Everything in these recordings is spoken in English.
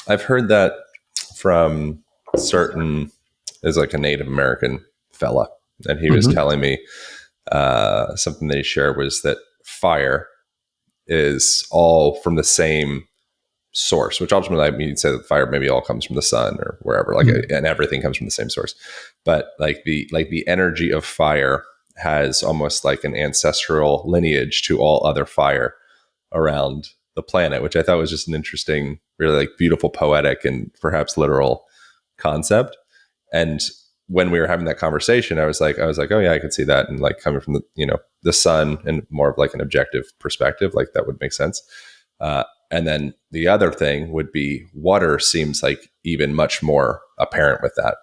I've heard that from certain, as like a Native American fella, and he was Hmm. telling me something that he shared was that fire is all from the same source, which ultimately I mean, you'd say that fire maybe all comes from the sun or wherever, like, and everything comes from the same source. But like the energy of fire has almost like an ancestral lineage to all other fire around the planet, which I thought was just an interesting, really like beautiful, poetic, and perhaps literal concept. And when we were having that conversation, I was like, oh yeah, I could see that, and like coming from the sun and more of like an objective perspective, like that would make sense. And then the other thing would be water seems like even much more apparent with that,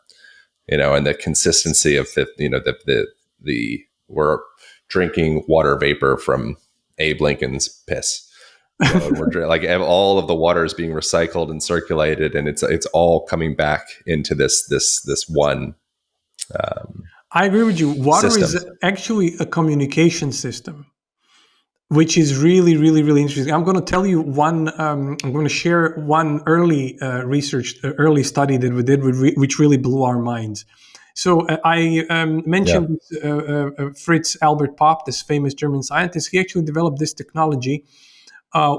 and the consistency of the we're drinking water vapor from Abe Lincoln's piss, and we're like all of the water is being recycled and circulated, and it's all coming back into this one I agree with you. Water system. is actually a communication system, which is really, really, really interesting. I'm going to tell you one. I'm going to share one early early study that we did, which really blew our minds. So I Yeah, mentioned Fritz Albert Popp, this famous German scientist. He actually developed this technology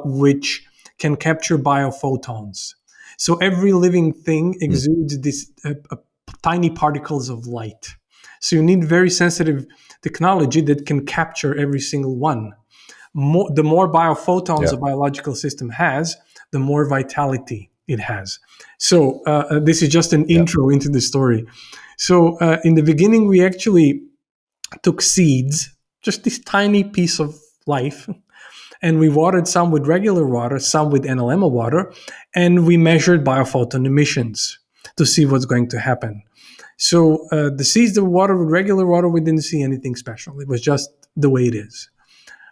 which can capture biophotons. So every living thing mm, exudes these tiny particles of light. So you need very sensitive technology that can capture every single one. The more biophotons yeah, a biological system has, the more vitality it has. So this is just an yeah, intro into the story. So in the beginning, we actually took seeds, just this tiny piece of life, and we watered some with regular water, some with NLM water, and we measured biophoton emissions to see what's going to happen. So the seeds that were watered with regular water, we didn't see anything special. It was just the way it is.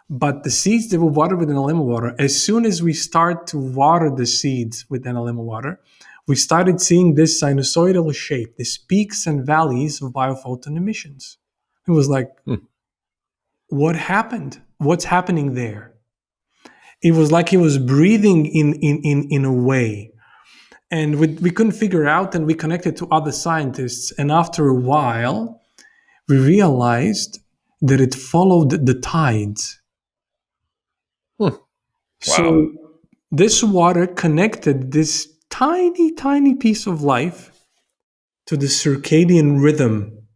But the seeds that were watered with NLM water, as soon as we start to water the seeds with NLM water, we started seeing this sinusoidal shape, these peaks and valleys of biophoton emissions. It was like, mm, what happened? What's happening there? It was like he was breathing in a way. And we couldn't figure out, and we connected to other scientists. And after a while, we realized that it followed the tides. mm. Wow. So this water connected this tiny, tiny piece of life to the circadian rhythm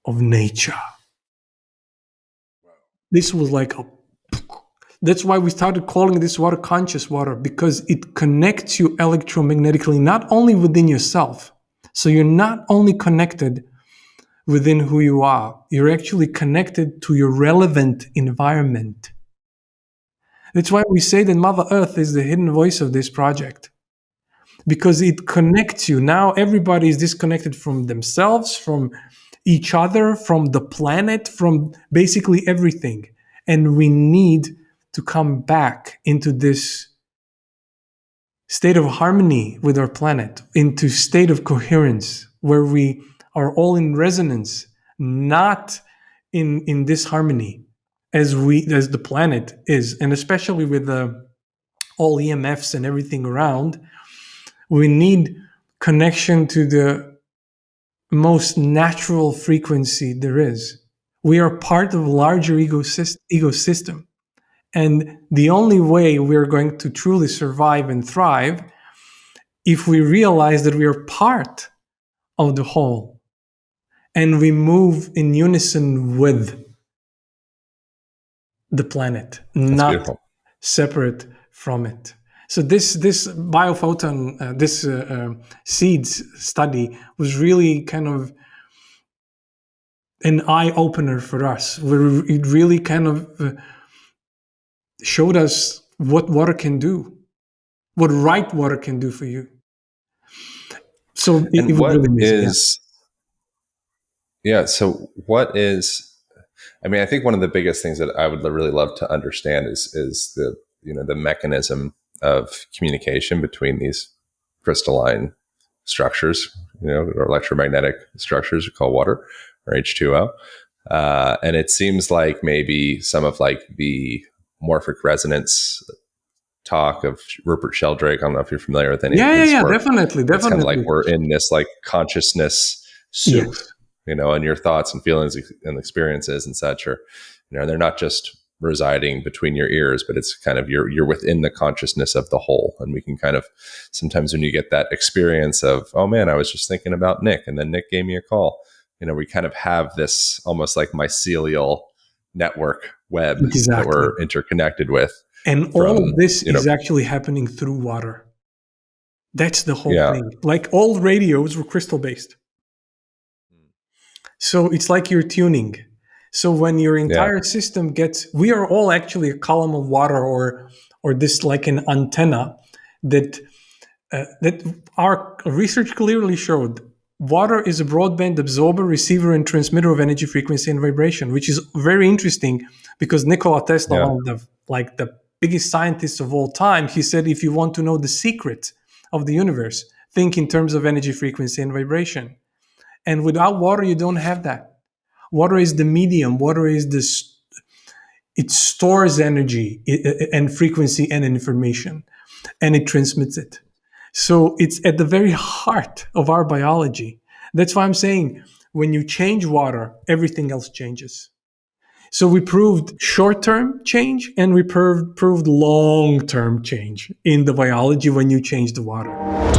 of nature. This was like a That's why we started calling this water conscious water, because it connects you electromagnetically, not only within yourself. So you're not only connected within who you are, you're actually connected to your relevant environment. That's why we say that Mother Earth is the hidden voice of this project, because it connects you. Now everybody is disconnected from themselves, from each other, from the planet, from basically everything. And we need to come back into this state of harmony with our planet, into state of coherence where we are all in resonance, not in disharmony as the planet is. And especially with all EMFs and everything around, we need connection to the most natural frequency there is. We are part of a larger ecosystem. And the only way we're going to truly survive and thrive if we realize that we are part of the whole and we move in unison with the planet, That's not beautiful. separate from it. So this biophoton, this seeds study was really kind of an eye opener for us, where it really kind of showed us what water can do, what right water can do for you. So it And was really what amazing. Yeah. is yeah? So what is? I mean, I think one of the biggest things that I would really love to understand is the mechanism of communication between these crystalline structures, or electromagnetic structures called water or H2O. And it seems like maybe some of like the morphic resonance talk of Rupert Sheldrake. I don't know if you're familiar with any of Yeah, yeah, his yeah, work. definitely, It's kind of like definitely. we're in this like consciousness soup, Yes, and your thoughts and feelings and experiences and such are, they're not just residing between your ears, but it's kind of you're within the consciousness of the whole. And we can kind of sometimes when you get that experience of, oh man, I was just thinking about Nick, and then Nick gave me a call. We kind of have this almost like mycelial network web that exactly. we're interconnected with And all of from, this is actually happening through water. That's the whole yeah, thing. Like old radios were crystal based. So it's like you're tuning. So when your yeah, entire system gets, we are all actually a column of water, or this like an antenna that that our research clearly showed. Water is a broadband absorber, receiver, and transmitter of energy, frequency, and vibration, which is very interesting because Nikola Tesla, yeah, one of the biggest scientists of all time, he said, if you want to know the secret of the universe, think in terms of energy, frequency, and vibration. And without water, you don't have that. Water is the medium. Water is this. It stores energy and frequency and information, and it transmits it. So it's at the very heart of our biology. That's why I'm saying when you change water, everything else changes. So we proved short-term change and we proved long-term change in the biology when you change the water.